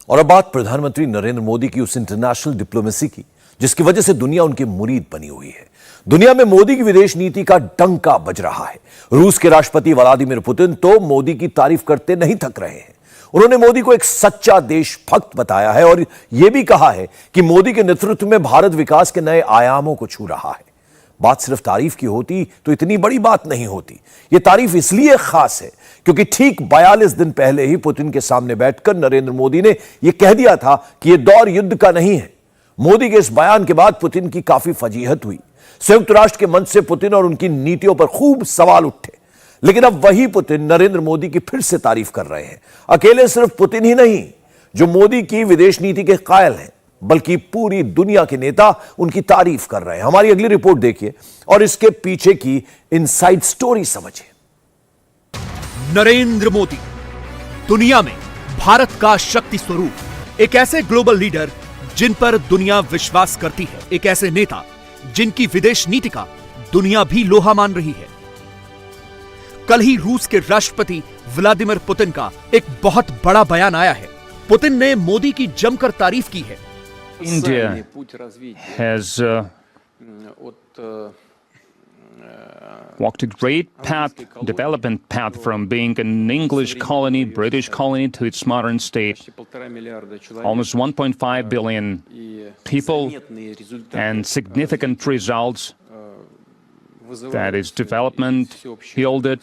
और अब बात प्रधानमंत्री नरेंद्र मोदी की उस इंटरनेशनल डिप्लोमेसी की जिसकी वजह से दुनिया उनके मुरीद बनी हुई है। दुनिया में मोदी की विदेश नीति का डंका बज रहा है। रूस के राष्ट्रपति व्लादिमीर पुतिन तो मोदी की तारीफ करते नहीं थक रहे हैं। उन्होंने मोदी को एक सच्चा देशभक्त बताया है और यह भी कहा है कि मोदी के नेतृत्व में भारत विकास के नए आयामों को छू रहा है। बात सिर्फ तारीफ की होती तो इतनी बड़ी बात नहीं होती। यह तारीफ इसलिए खास है क्योंकि ठीक 42 दिन पहले ही पुतिन के सामने बैठकर नरेंद्र मोदी ने यह कह दिया था कि यह दौर युद्ध का नहीं है। मोदी के इस बयान के बाद पुतिन की काफी फजीहत हुई। संयुक्त राष्ट्र के मंच से पुतिन और उनकी नीतियों पर खूब सवाल उठे, लेकिन अब वही पुतिन नरेंद्र मोदी की फिर से तारीफ कर रहे हैं। अकेले सिर्फ पुतिन ही नहीं जो मोदी की विदेश नीति के कायल हैं, बल्कि पूरी दुनिया के नेता उनकी तारीफ कर रहे हैं। हमारी अगली रिपोर्ट देखिए और इसके पीछे की इनसाइड स्टोरी समझिए। नरेंद्र मोदी दुनिया में भारत का शक्ति स्वरूप, एक ऐसे ग्लोबल लीडर जिन पर दुनिया विश्वास करती है, एक ऐसे नेता जिनकी विदेश नीति का दुनिया भी लोहा मान रही है। कल ही रूस के राष्ट्रपति व्लादिमीर पुतिन का एक बहुत बड़ा बयान आया है। पुतिन ने मोदी की जमकर तारीफ की है। India has walked a great path, development path from being an English colony, British colony to its modern state. Almost 1.5 billion people and significant results. That is development, yielded.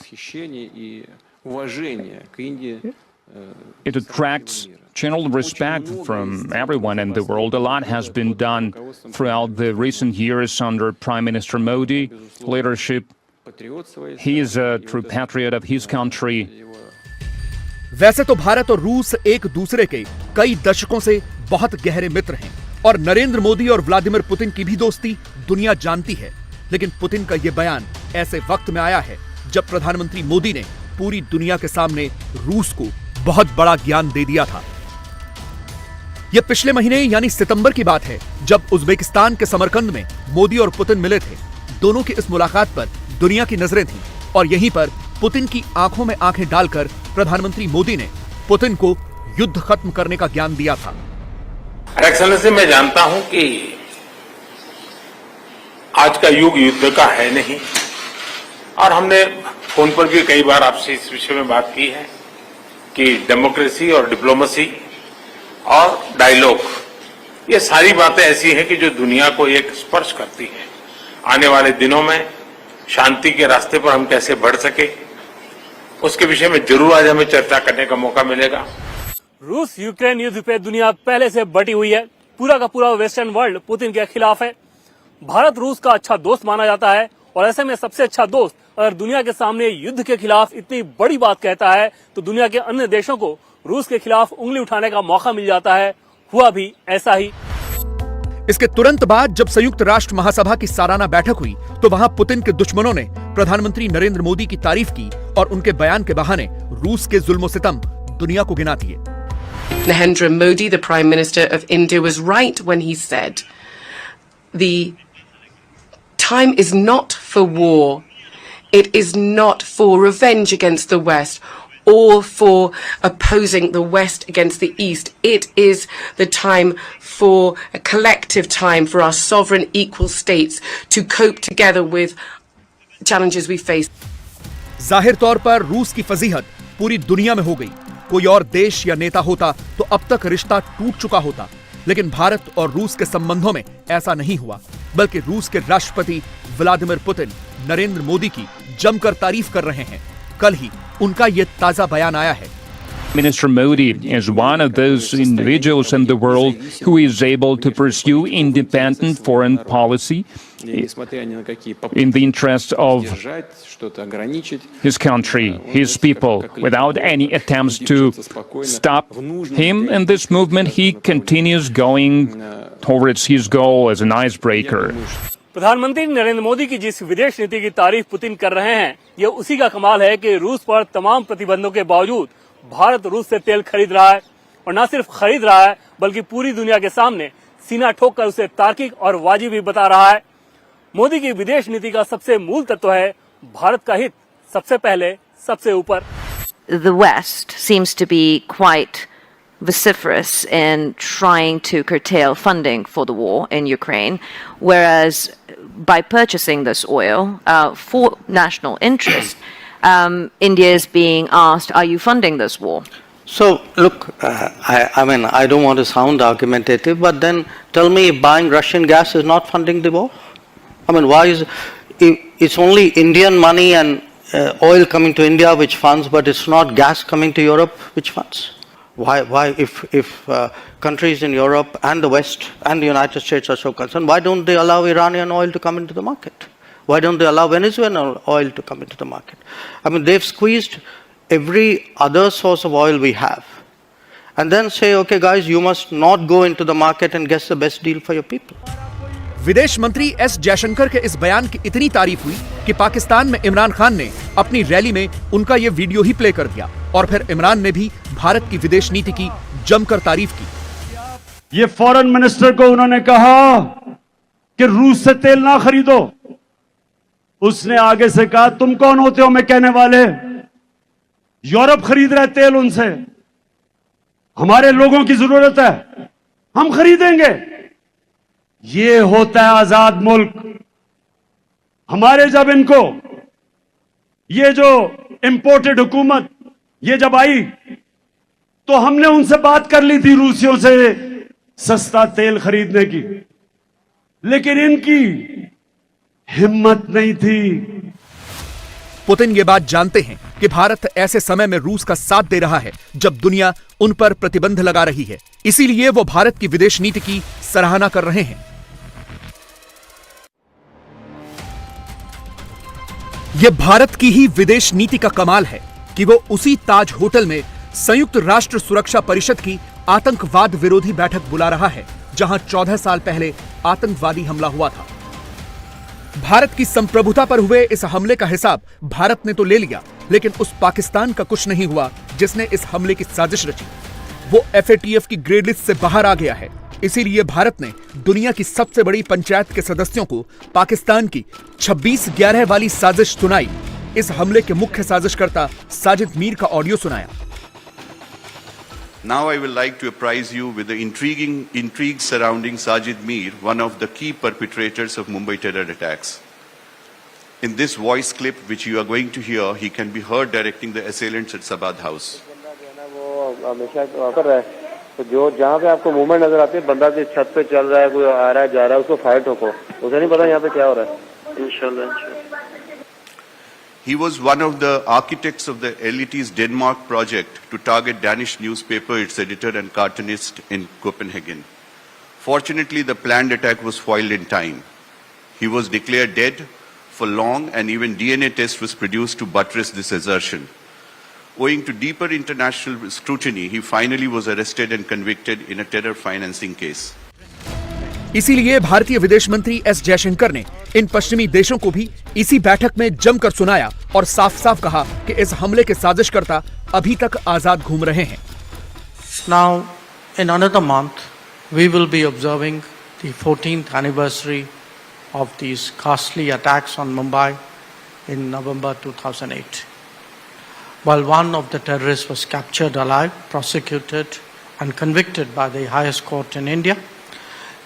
It attracts general respect from everyone in the world. A lot has been done throughout the recent years under Prime Minister Modi leadership. He is a true patriot of his country. वैसे तो भारत और रूस एक दूसरे के कई दशकों से बहुत गहरे मित्र हैं और नरेंद्र मोदी और व्लादिमीर पुतिन की भी दोस्ती दुनिया जानती है। लेकिन पुतिन का यह बयान ऐसे वक्त में आया है जब प्रधानमंत्री मोदी ने पूरी दुनिया के सामने रूस को बहुत बड़ा ज्ञान दे दिया था। यह पिछले महीने यानी सितंबर की बात है जब उज्बेकिस्तान के समरकंद में मोदी और पुतिन मिले थे। दोनों की इस मुलाकात पर दुनिया की नजरें थीं और यहीं पर पुतिन की आंखों में आंखें डालकर प्रधानमंत्री मोदी ने पुतिन को युद्ध खत्म करने का ज्ञान दिया था। एक्सेलेंसी, मैं जानता हूं कि आज का युग युद्ध का है नहीं और हमने फोन पर भी कई बार आपसे इस विषय में बात की है कि डेमोक्रेसी और डिप्लोमेसी और डायलॉग, ये सारी बातें ऐसी हैं कि जो दुनिया को एक स्पर्श करती है। आने वाले दिनों में शांति के रास्ते पर हम कैसे बढ़ सके, उसके विषय में जरूर आज हमें चर्चा करने का मौका मिलेगा। रूस यूक्रेन युद्ध पे दुनिया पहले से बटी हुई है। पूरा का पूरा वेस्टर्न वर्ल्ड पुतिन के खिलाफ है। भारत रूस का अच्छा दोस्त माना जाता है और ऐसे में सबसे अच्छा दोस्त अगर दुनिया के सामने युद्ध के खिलाफ इतनी बड़ी बात कहता है तो दुनिया के अन्य देशों को रूस के खिलाफ उंगली उठाने का मौका मिल जाता है। हुआ भी ऐसा ही। इसके तुरंत बाद जब संयुक्त राष्ट्र महासभा की सालाना बैठक हुई तो वहां पुतिन के दुश्मनों ने प्रधानमंत्री नरेंद्र मोदी की तारीफ की और उनके बयान के बहाने रूस के जुल्म सितम दुनिया को गिना दिए। Narendra Modi, the Prime Minister of India, was right when he said the time is not for war. It is not for revenge against the West or for opposing the West against the East. It is the time for a collective time for our sovereign equal states to cope together with challenges we face. जाहिर तौर पर रूस की फजीहत पूरी दुनिया में हो गई। कोई और देश या नेता होता तो अब तक रिश्ता टूट चुका होता, लेकिन भारत और रूस के संबंधों में ऐसा नहीं हुआ, बल्कि रूस के राष्ट्रपति व्लादिमीर पुतिन नरेंद्र मोदी की जमकर तारीफ कर रहे हैं। कल ही उनका यह ताजा बयान आया है। Minister Modi is one of those individuals in the world who is able to pursue independent foreign policy in the interest of his country, his people, without any attempts to stop him in this movement. He continues going towards his goal as an icebreaker. प्रधानमंत्री नरेंद्र मोदी की जिस विदेश नीति की तारीफ Putin कर रहे हैं, यह उसी का कमाल है कि रूस पर तमाम प्रतिबंधों के बावजूद भारत रूस से तेल खरीद रहा है और न सिर्फ खरीद रहा है बल्कि पूरी दुनिया के सामने सीना ठोक कर उसे तार्किक और वाजिब भी बता रहा है। मोदी की विदेश नीति का सबसे मूल तत्व है भारत का हित सबसे पहले सबसे ऊपर। The West seems to be quite vociferous in trying to curtail funding for the war in Ukraine, whereas by purchasing this oil for national interest, India is being asked, are you funding this war? So, look, I mean, I don't want to sound argumentative, but then tell me if buying Russian gas is not funding the war? I mean, why is it's only Indian money and oil coming to India which funds, but it's not gas coming to Europe which funds? Why if countries in Europe and the West and the United States are so concerned, why don't they allow Iranian oil to come into the market? Why don't they allow Venezuelan oil to come into the market? I mean, they've squeezed every other source of oil we have. And then say, okay guys, you must not go into the market and get the best deal for your people. विदेश मंत्री S Jaishankar के इस बयान की इतनी तारीफ हुई कि पाकिस्तान में इमरान खान ने अपनी रैली में उनका ये वीडियो ही प्ले कर दिया और फिर इमरान ने भी भारत की विदेश नीति की जमकर तारीफ की। ये फॉरेन मिनिस्टर को उन्होंने कहा कि रूस से तेल ना खरीदो। उसने आगे से कहा, तुम कौन होते हो मैं कहने वाले? यूरोप खरीद रहा है तेल उनसे, हमारे लोगों की जरूरत है, हम खरीदेंगे। ये होता है आजाद मुल्क। हमारे जब इनको ये जो इंपोर्टेड हुकूमत ये जब आई तो हमने उनसे बात कर ली थी रूसियों से सस्ता तेल खरीदने की, लेकिन इनकी हिम्मत नहीं थी। पुतिन ये बात जानते हैं कि भारत ऐसे समय में रूस का साथ दे रहा है जब दुनिया उन पर प्रतिबंध लगा रही है, इसीलिए वो भारत की विदेश नीति की सराहना कर रहे हैं। यह भारत की ही विदेश नीति का कमाल है कि वो उसी ताज होटल में संयुक्त राष्ट्र सुरक्षा परिषद की आतंकवाद विरोधी बैठक बुला रहा है जहां 14 साल पहले आतंकवादी हमला हुआ था। भारत की संप्रभुता पर हुए इस हमले का हिसाब भारत ने तो ले लिया, लेकिन उस पाकिस्तान का कुछ नहीं हुआ जिसने इस हमले की साजिश रची। वो FATF की ग्रेड लिस्ट से बाहर आ गया है। इसीलिए भारत ने दुनिया की सबसे बड़ी पंचायत के सदस्यों को पाकिस्तान की 26/11 वाली साजिश सुनाई। इस हमले के मुख्य साजिशकर्ता साजिद मीर का ऑडियो सुनाया। Now I would like to apprise you with the intrigue surrounding Sajid Mir, one of the key perpetrators of Mumbai terror attacks. In this voice clip which you are going to hear, he can be heard directing the assailants at Sabad House. तो जो जहाँ पे आपको movement नजर आती है, बंदा जिस छत पे चल रहा है, कोई आ रहा है जा रहा है, उसको फायर ठोको। उसे नहीं पता यहाँ पे क्या हो रहा है। इंशाल्लाह। He was one of the architects of the Elites Denmark project to target Danish newspaper, its editor and cartoonist in Copenhagen. Fortunately, the planned attack was foiled in time. He was declared dead for long, and even DNA test was produced to buttress this assertion. Owing to deeper international scrutiny, he finally was arrested and convicted in a terror financing case. इसीलिए भारतीय विदेश मंत्री S Jaishankar ने इन पश्चिमी देशों को भी इसी बैठक में जमकर सुनाया और साफ-साफ कहा कि इस हमले के साजिशकर्ता अभी तक आजाद घूम रहे हैं। Now, in another month, we will be observing the 14th anniversary of these ghastly attacks on Mumbai in November 2008. While one of the terrorists was captured alive, prosecuted and convicted by the highest court in India,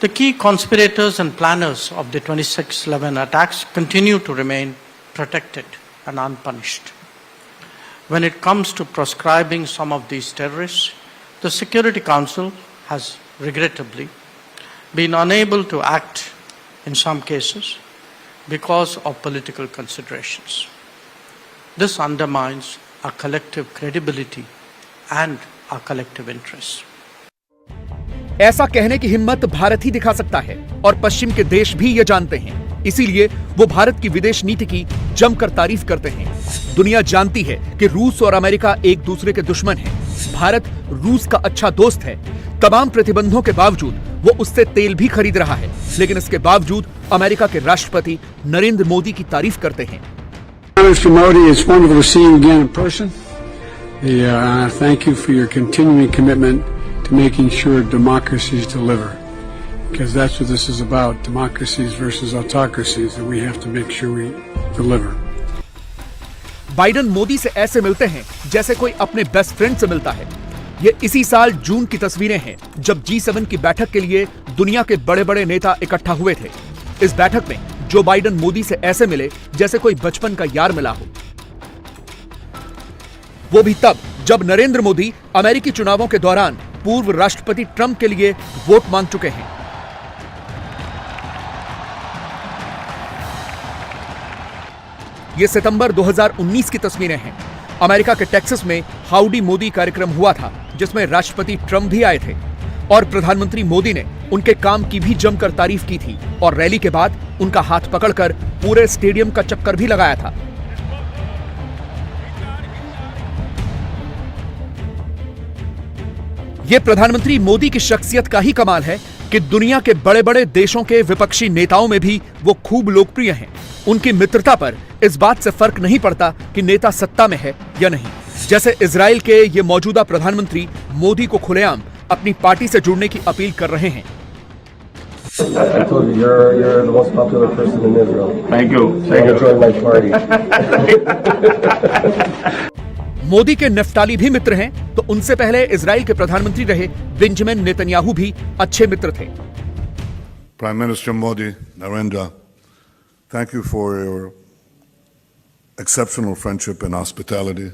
the key conspirators and planners of the 26/11 attacks continue to remain protected and unpunished. When it comes to proscribing some of these terrorists, the Security Council has regrettably been unable to act in some cases because of political considerations. This undermines our collective credibility and our collective interests. ऐसा कहने की हिम्मत भारत ही दिखा सकता है और पश्चिम के देश भी ये जानते हैं। इसीलिए वो भारत की विदेश नीति की जमकर तारीफ करते हैं। दुनिया जानती है कि रूस और अमेरिका एक दूसरे के दुश्मन हैं। भारत रूस का अच्छा दोस्त है। तमाम प्रतिबंधों के बावजूद वो उससे तेल भी खरीद रहा है, लेकिन इसके बावजूद अमेरिका के राष्ट्रपति नरेंद्र मोदी की तारीफ करते हैं। Mr. Modi, it's wonderful to see you again in person. Thank you for your continuing commitment to making sure democracies deliver, because that's what this is about, democracies versus autocracies, and we have to make sure we deliver. Biden Modi से ऐसे मिलते हैं जैसे कोई अपने best friend से मिलता है। ये इसी साल जून की तस्वीरें हैं जब G7 की बैठक के लिए दुनिया के बड़े बड़े नेता इकट्ठा हुए थे। इस बैठक में जो बाइडेन मोदी से ऐसे मिले जैसे कोई बचपन का यार मिला हो। वो भी तब जब नरेंद्र मोदी अमेरिकी चुनावों के दौरान पूर्व राष्ट्रपति ट्रंप के लिए वोट मांग चुके हैं। ये सितंबर 2019 की तस्वीरें हैं। अमेरिका के टेक्सास में हाउडी मोदी कार्यक्रम हुआ था जिसमें राष्ट्रपति ट्रंप भी आए थे और प्रधानमंत्री मोदी ने उनके काम की भी जमकर तारीफ की थी और रैली के बाद उनका हाथ पकड़कर पूरे स्टेडियम का चक्कर भी लगाया था। ये प्रधानमंत्री मोदी की शख्सियत का ही कमाल है कि दुनिया के बड़े बड़े देशों के विपक्षी नेताओं में भी वो खूब लोकप्रिय हैं। उनकी मित्रता पर इस बात से फर्क नहीं पड़ता कि नेता सत्ता में है या नहीं। जैसे इजराइल के ये मौजूदा प्रधानमंत्री मोदी को खुलेआम अपनी पार्टी से जुड़ने की अपील कर रहे हैं। मोदी के नफ्ताली भी मित्र हैं तो उनसे पहले इजराइल के प्रधानमंत्री रहे बेंजामिन नेतन्याहू भी अच्छे मित्र थे। Prime Minister Modi, Narendra, thank you for your exceptional friendship and hospitality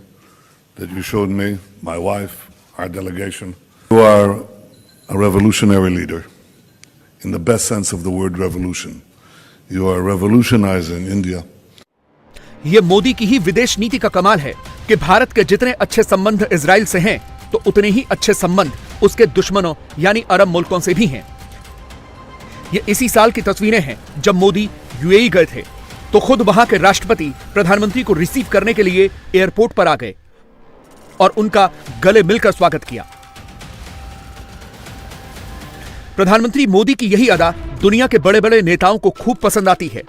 that you showed me, my wife, our delegation. You are a revolutionary leader, in the best sense of the word revolution. You are revolutionizing India. ये मोदी की ही विदेश नीति का कमाल है कि भारत के जितने अच्छे संबंध इजराइल से हैं, तो उतने ही अच्छे संबंध उसके दुश्मनों यानी अरब मुल्कों से भी हैं। ये इसी साल की तस्वीरें हैं जब मोदी यूएई गए थे तो खुद वहां के राष्ट्रपति प्रधानमंत्री को रिसीव करने के लिए एयरपोर्ट पर आ गए और उनका गले मिलकर स्वागत किया। प्रधानमंत्री मोदी की यही अदा दुनिया के बड़े बड़े नेताओं को खूब पसंद आती है।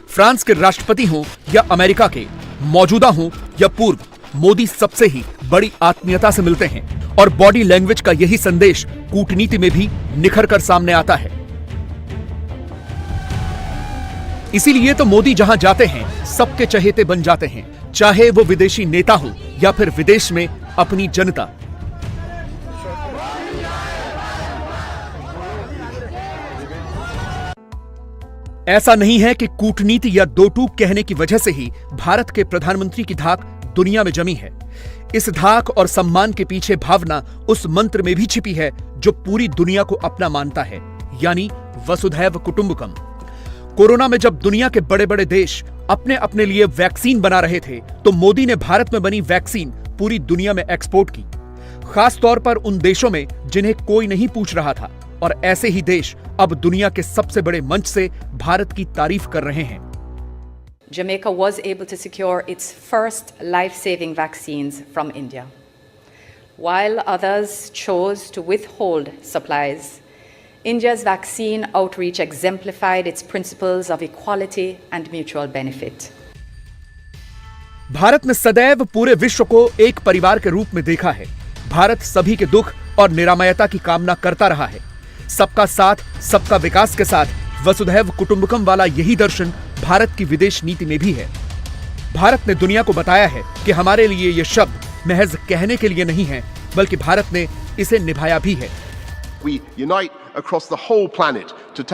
फ्रांस के राष्ट्रपति हों या अमेरिका के, मौजूदा हों या पूर्व, मोदी सबसे ही बड़ी आत्मीयता से मिलते हैं और बॉडी लैंग्वेज का यही संदेश कूटनीति में भी निखर कर सामने आता है। इसीलिए तो मोदी जहां जाते हैं सबके चहेते बन जाते हैं, चाहे वो विदेशी नेता हो या फिर विदेश में अपनी जनता। ऐसा नहीं है कि कूटनीति या दो टूक कहने की वजह से ही भारत के प्रधानमंत्री की धाक दुनिया में जमी है। इस धाक और सम्मान के पीछे भावना उस मंत्र में भी छिपी है जो पूरी दुनिया को अपना मानता है, यानी वसुधैव कुटुंबकम। कोरोना में जब दुनिया के बड़े बड़े देश अपने अपने लिए वैक्सीन बना रहे थे तो मोदी ने भारत में बनी वैक्सीन पूरी दुनिया में एक्सपोर्ट की, खास तौर पर उन देशों में जिन्हें कोई नहीं पूछ रहा था। और ऐसे ही देश अब दुनिया के सबसे बड़े मंच से भारत की तारीफ कर रहे हैं। Jamaica was able to secure its first life-saving vaccines from India. While others chose to withhold supplies, India's vaccine outreach exemplified its principles of equality and mutual benefit. Bharat ने सदैव पूरे विश्व को एक परिवार के रूप में देखा है। भारत सभी के दुख और निरामयता की कामना करता रहा है। सबका साथ, सबका विकास के साथ वसुधैव कुटुंबकम वाला यही दर्शन भारत की विदेश नीति में भी है। भारत ने दुनिया को बताया है कि हमारे लिए ये शब्द महज कहने के लिए नहीं है, बल्कि भारत ने इसे निभाया भी है। We unite across the whole planet to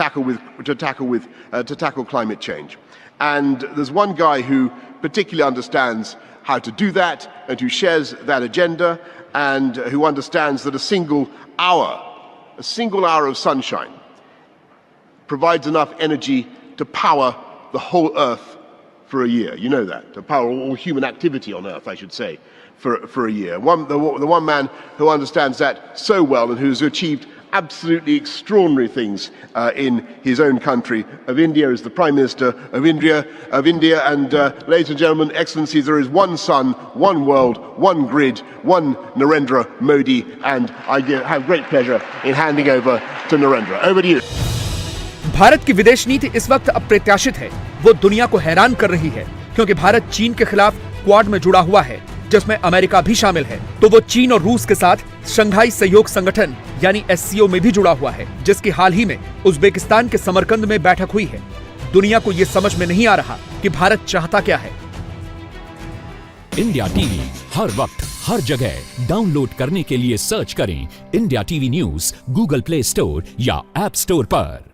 tackle climate change. And there's one guy who particularly understands how to do that and who shares that agenda and who understands that a single hour of sunshine provides enough energy to power the whole earth for a year. You know that, to power all human activity on earth, I should say, for a year. The one man who understands that so well and who's achieved absolutely extraordinary things in his own country of India is the Prime Minister of India. And ladies and gentlemen, Excellencies, there is one sun, one world, one grid, one Narendra Modi, and I have great pleasure in handing over to Narendra. Over to you. Bharat की विदेश नीति इस वक्त अप्रत्याशित है। वो दुनिया को हैरान कर रही है क्योंकि भारत चीन के खिलाफ क्वाड में जुड़ा हुआ है, जिसमें अमेरिका भी शामिल है। तो वो चीन और रूस के साथ शंघाई सहयोग संगठन यानी SCO में भी जुड़ा हुआ है, जिसकी हाल ही में उज्बेकिस्तान के समरकंद में बैठक हुई है। दुनिया को ये समझ में नहीं आ रहा कि भारत चाहता क्या है। इंडिया टीवी हर वक्त हर जगह डाउनलोड करने के लिए सर्च करें India TV news Google play store या ऐप स्टोर पर।